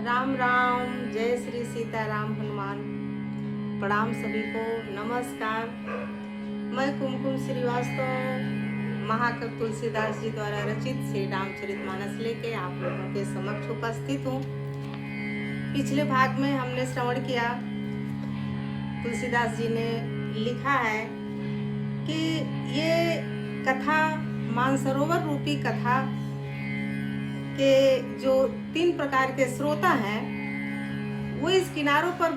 राम राम। जय श्री सीताराम हनुमान। प्रणाम सभी को, नमस्कार। मैं कुमकुम श्रीवास्तव महाकवि तुलसीदास जी द्वारा रचित श्री रामचरितमानस लेके आप लोगों के समक्ष उपस्थित हूँ। पिछले भाग में हमने श्रवण किया, तुलसीदास जी ने लिखा है कि ये कथा मानसरोवर रूपी कथा के जो 3 प्रकार के श्रोता हैं वो इस किनारों पर,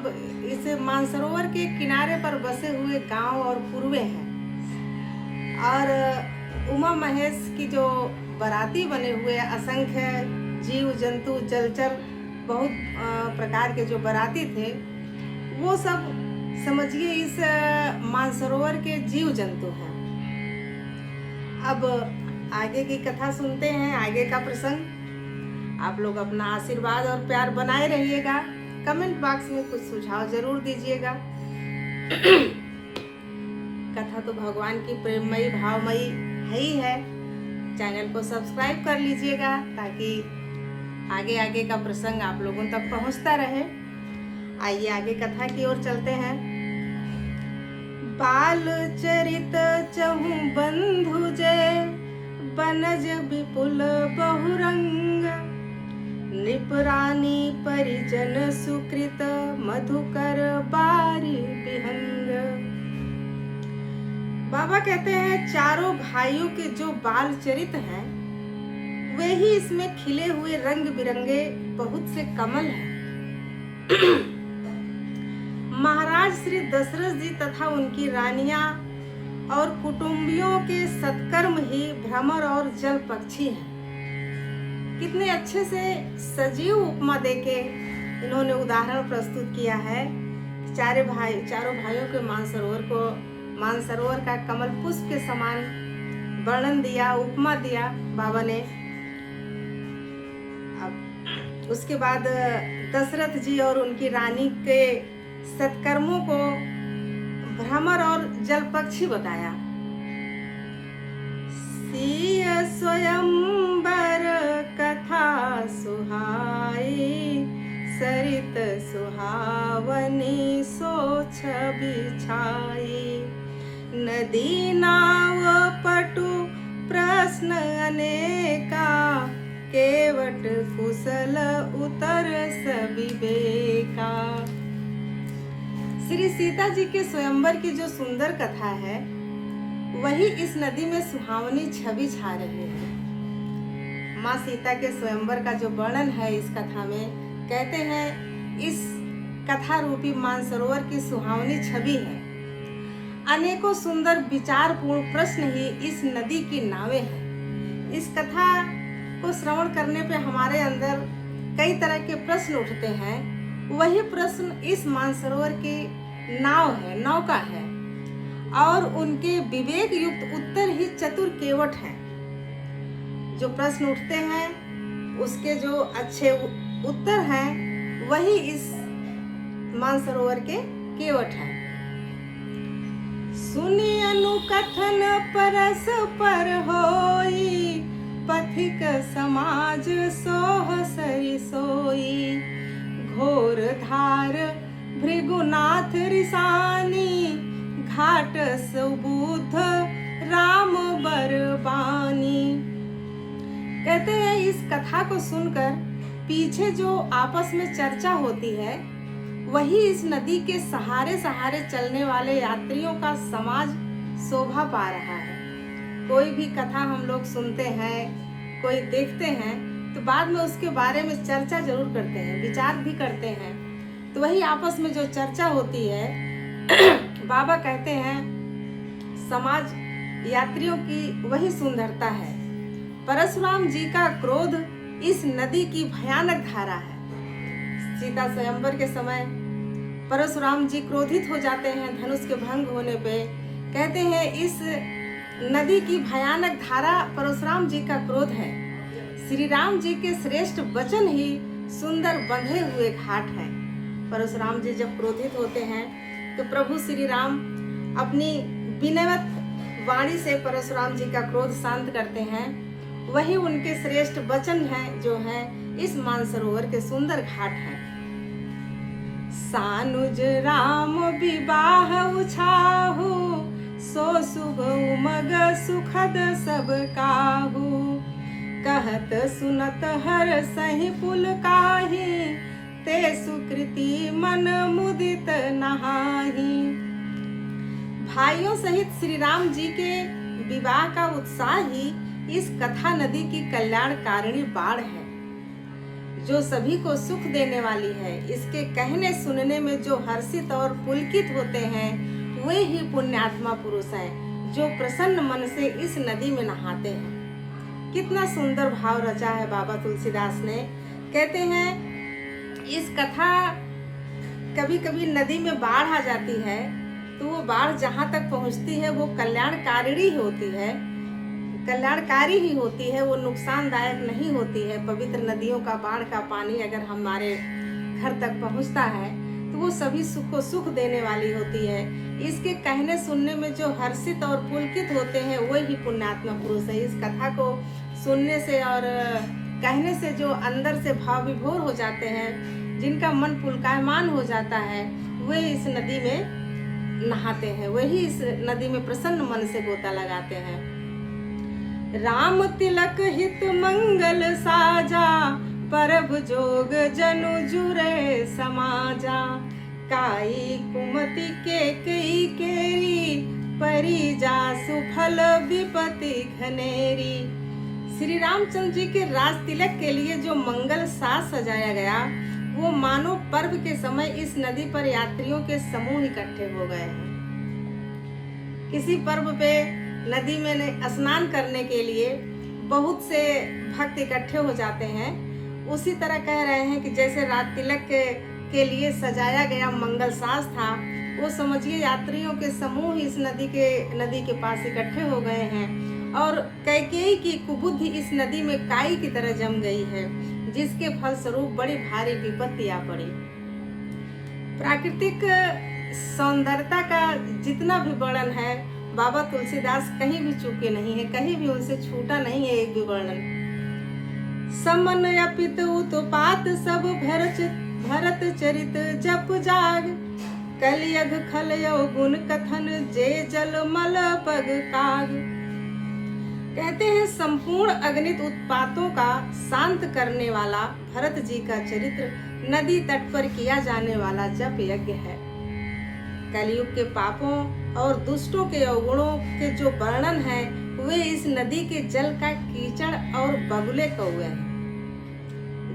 इस मानसरोवर के किनारे पर बसे हुए गांव और पूर्वे हैं। और उमा महेश की जो बराती बने हुए असंख्य जीव जंतु जलचर बहुत प्रकार के जो बराती थे, वो सब समझिए इस मानसरोवर के जीव जंतु हैं। अब आगे की कथा सुनते हैं, आगे का प्रसंग। आप लोग अपना आशीर्वाद और प्यार बनाए रहिएगा। कमेंट बॉक्स में कुछ सुझाव जरूर दीजिएगा। कथा तो भगवान की प्रेममयी भावमयी है ही है। चैनल को सब्सक्राइब कर लीजिएगा ताकि आगे आगे का प्रसंग आप लोगों तक पहुंचता रहे। आइए आगे कथा की ओर चलते हैं। बाल चरित चहु बंधु जय, बनज विपुल बहुरंग, नृपरानी परिजन सुकृत, मधुकर बारी विहंग। बाबा कहते हैं चारों भाइयों के जो बाल चरित हैं वे ही इसमें खिले हुए रंग बिरंगे बहुत से कमल हैं। महाराज श्री दशरथ जी तथा उनकी रानियां और कुटुंबियों के सत्कर्म ही भ्रमर और जल पक्षी हैं। कितने अच्छे से सजीव उपमा देके इन्होंने उदाहरण प्रस्तुत किया है। चारों भाइयों के मानसरोवर का कमल पुष्प के समान वर्णन दिया, उपमा दिया बाबा ने। अब उसके बाद दशरथ जी और उनकी रानी के सत्कर्मों को भ्रमर और जल पक्षी बताया। सिय स्वयंवर कथा सुहाई, सरित सुहावनी सोच बिछाई, नदी नाव पटु प्रश्न अनेका, केवट कुशल उतर सविवेका। श्री सीता जी के स्वयंवर की जो सुंदर कथा है वही इस नदी में सुहावनी छवि छा रही है। माँ सीता के स्वयंवर का जो वर्णन है इस कथा में, कहते हैं इस कथा रूपी मानसरोवर की सुहावनी छवि है। अनेकों सुंदर विचारपूर्ण प्रश्न ही इस नदी की नावें हैं। इस कथा को श्रवण करने पे हमारे अंदर कई तरह के प्रश्न उठते हैं। वही प्रश्न इस मानसरोवर की नौका है और उनके विवेक युक्त उत्तर ही चतुर केवट हैं। जो प्रश्न उठते हैं उसके जो अच्छे उत्तर हैं वही इस मानसरोवर के केवट हैं। सुनी अनुकथन परस पर होई, पथिक समाज सोह सरि सोई, घोर धार भृगुनाथ रिसानी, घाट सुबुध राम बरबानी। कहते हैं इस कथा को सुनकर पीछे जो आपस में चर्चा होती है वही इस नदी के सहारे सहारे चलने वाले यात्रियों का समाज शोभा पा रहा है। कोई भी कथा हम लोग सुनते हैं, कोई देखते हैं तो बाद में उसके बारे में चर्चा जरूर करते हैं, विचार भी करते हैं। तो वही आपस में जो चर्चा होती है बाबा कहते हैं समाज यात्रियों की वही सुंदरता है। परशुराम जी का क्रोध इस नदी की भयानक धारा है। सीता स्वयंवर के समय परशुराम जी क्रोधित हो जाते हैं धनुष के भंग होने पे। कहते हैं इस नदी की भयानक धारा परशुराम जी का क्रोध है। श्री राम जी के श्रेष्ठ वचन ही सुंदर बंधे हुए घाट हैं। परशुराम जी जब क्रोधित होते हैं तो प्रभु श्री राम अपनी विनम्र वाणी से परशुराम जी का क्रोध शांत करते हैं। वही उनके श्रेष्ठ वचन हैं जो हैं इस मानसरोवर के सुंदर घाट हैं। सानुज राम विवाह उछाहु, सो शुभ उमग सुखद सब काहू। कहत सुनत हर सही पुलकाहि, ते सुकृति मन मुदित नहाहि। भाइयों सहित श्री राम जी के विवाह का उत्साह ही इस कथा नदी की कल्याणकारिणी बाढ़ है, जो सभी को सुख देने वाली है। इसके कहने सुनने में जो हर्षित और पुलकित होते हैं, वे ही पुण्यात्मा पुरुष हैं, जो प्रसन्न मन से इस नदी में नहाते हैं। कितना सुंदर भाव रचा है बाबा तुलसीदास ने। कहते हैं इस कथा, कभी कभी नदी में बाढ़ आ जाती है तो वो बाढ़ जहाँ तक पहुँचती है वो कल्याणकारिणी होती है, कल्याणकारी ही होती है, वो नुकसानदायक नहीं होती है। पवित्र नदियों का बाढ़ का पानी अगर हमारे घर तक पहुँचता है तो वो सभी सुख को सुख देने वाली होती है। इसके कहने सुनने में जो हर्षित और पुलकित होते हैं वही पुण्यात्मा पुरुष है। इस कथा को सुनने से और कहने से जो अंदर से भाव विभोर हो जाते हैं, जिनका मन पुलकायमान हो जाता है, वे इस नदी में नहाते हैं, वही इस नदी में प्रसन्न मन से गोता लगाते हैं। राम तिलक हित मंगल साजा, परब जोग जनु जुरे समाजा। काई कुमति के कई केरी, परी जा सुफल विपति घनेरी। श्री रामचंद्र जी के राज तिलक के लिए जो मंगल साज सजाया गया, वो मानो पर्व के समय इस नदी पर यात्रियों के समूह इकट्ठे हो गए हैं। किसी पर्व पे नदी में स्नान करने के लिए बहुत से भक्त इकट्ठे हो जाते हैं, उसी तरह कह रहे हैं कि जैसे रात तिलक के लिए सजाया गया मंगल साज था, वो समझिए यात्रियों के समूह इस नदी के पास इकट्ठे हो गए हैं। और कैकेयी की कुबुद्धि इस नदी में काई की तरह जम गई है, जिसके फलस्वरूप बड़ी भारी विपत्ति आ पड़ी। प्राकृतिक सौंदर्यता का जितना भी वर्णन है, बाबा तुलसीदास कहीं भी चूके नहीं है, कहीं भी उनसे छूटा नहीं है एक भी वर्णन। समन अपित उत्पात सब भरत चरित जप जाग, कलियग खलयो गुण कथन जे जल मल पग काग। कहते हैं संपूर्ण अगणित उत्पातों का शांत करने वाला भरत जी का चरित्र नदी तट पर किया जाने वाला जप यज्ञ है। कलयुग के पापों और दुष्टों के अवगुणों के जो वर्णन है, वे इस नदी के जल का कीचड़ और बगुले कौवे हैं।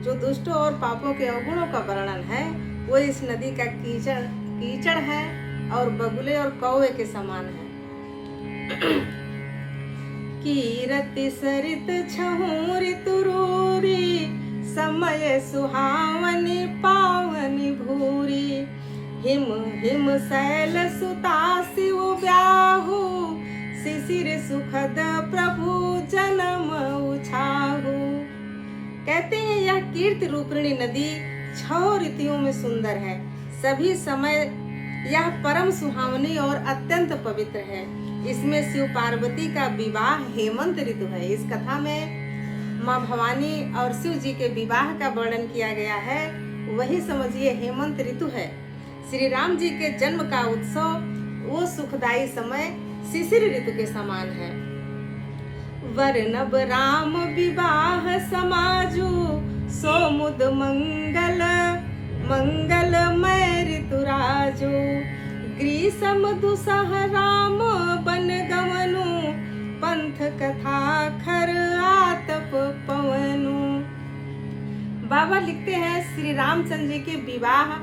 जो दुष्टों और पापों के अवगुणों का वर्णन है, वो इस नदी का कीचड़ है और बगुले और कौवे के समान है। कीरति सरित छहु ऋतु रूरी, समय सुहावनी पावनी भूरी। हिम हिम शैल सुता शिव ब्याहु, शिशिर सुखद प्रभु जन्म उछाहु। कहते हैं यह कीर्ति रूपिणी नदी 6 ऋतुओं में सुंदर है। सभी समय यह परम सुहावनी और अत्यंत पवित्र है। इसमें शिव पार्वती का विवाह हेमंत ऋतु है। इस कथा में माँ भवानी और शिव जी के विवाह का वर्णन किया गया है, वही समझिए हेमंत ऋतु है। श्री राम जी के जन्म का उत्सव वो सुखदायी समय शिशिर ऋतु के समान है। वर्णब राम विवाह समाजु, सोमुद मंगल मंगलमय ऋतुराजु। ग्रीष्म दुसह राम बन गमनु, पंथ कथा खर आतप पवनु। बाबा लिखते हैं श्री रामचंद्र जी के विवाह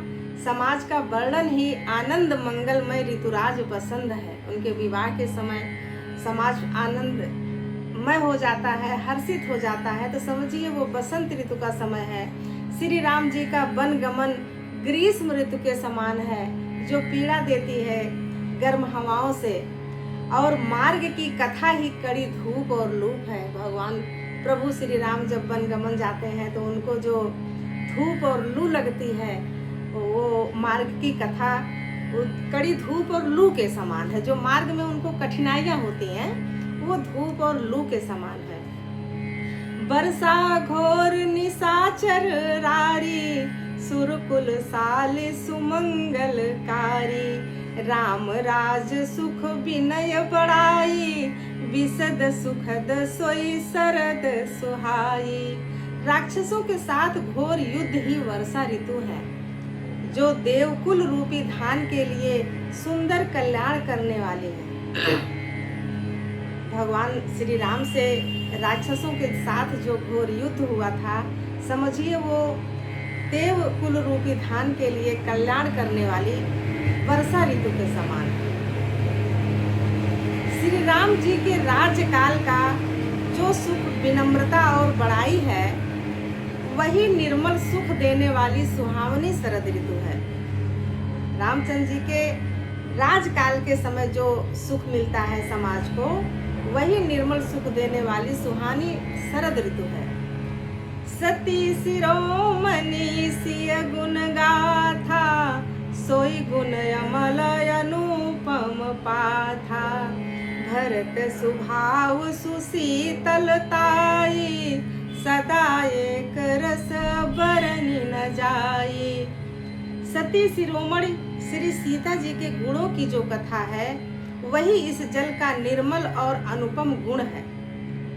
समाज का वर्णन ही आनंद मंगलमय ऋतुराज पसंद है। उनके विवाह के समय समाज आनंदमय हो जाता है, हर्षित हो जाता है, तो समझिए वो बसंत ऋतु का समय है। श्री राम जी का वन गमन ग्रीष्म ऋतु के समान है, जो पीड़ा देती है गर्म हवाओं से। और मार्ग की कथा ही कड़ी धूप और लूप है। भगवान प्रभु श्री राम जब वन गमन जाते हैं तो उनको जो धूप और लू लगती है, वो मार्ग की कथा कड़ी धूप और लू के समान है। जो मार्ग में उनको कठिनाइयाँ होती हैं, वो धूप और लू के समान है। बरसा घोर निशाचर रारी, सुरकुल साल सुमंगलकारी। राम राज सुख विनय बड़ाई, विशद सुखद सोई शरद सुहाई। राक्षसों के साथ घोर युद्ध ही वर्षा ऋतु है, जो देवकुल रूपी धान के लिए सुंदर कल्याण करने वाली है। भगवान श्री राम से राक्षसों के साथ जो घोर युद्ध हुआ था, समझिए वो देवकुल रूपी धान के लिए कल्याण करने वाली वर्षा ऋतु के समान है। श्री राम जी के राज्यकाल का जो सुख विनम्रता और बड़ाई है, वही निर्मल सुख देने वाली सुहावनी शरद ऋतु है। रामचंद्र जी के राजकाल के समय जो सुख मिलता है समाज को, वही निर्मल सुख देने वाली सुहानी शरद ऋतु है। सती शिरोमणि सिय गुण गाथा, सोई गुण अमल अनुपम पाथा। भरत स्वभाव सुशीतलताई, सदा एक रस बरनी न जाई। सती शिरोमणि श्री सीता जी के गुणों की जो कथा है, वही इस जल का निर्मल और अनुपम गुण है।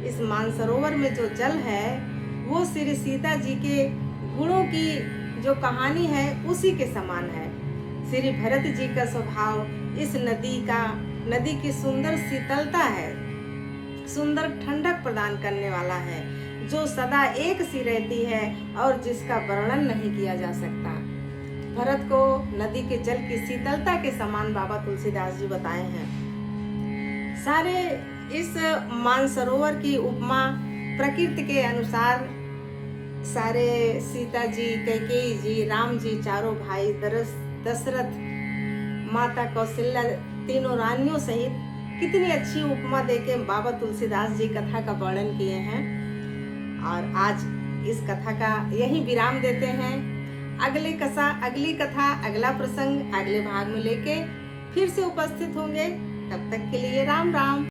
इस मानसरोवर में जो जल है, वो श्री सीता जी के गुणों की जो कहानी है, उसी के समान है। श्री भरत जी का स्वभाव इस नदी की सुंदर शीतलता है, सुंदर ठंडक प्रदान करने वाला है, जो सदा एक सी रहती है और जिसका वर्णन नहीं किया जा सकता। भरत को नदी के जल की शीतलता के समान बाबा तुलसीदास जी बताए हैं। सारे इस मानसरोवर की उपमा प्रकृति के अनुसार सारे सीता जी, कैकेयी जी, राम जी, चारों भाई, दशरथ, माता कौशल्या, तीनों रानियों सहित कितनी अच्छी उपमा देके बाबा तुलसीदास जी कथा का वर्णन किए हैं। और आज इस कथा का यही विराम देते हैं। अगली कथा, अगला प्रसंग अगले भाग में लेके फिर से उपस्थित होंगे। तब तक के लिए राम राम।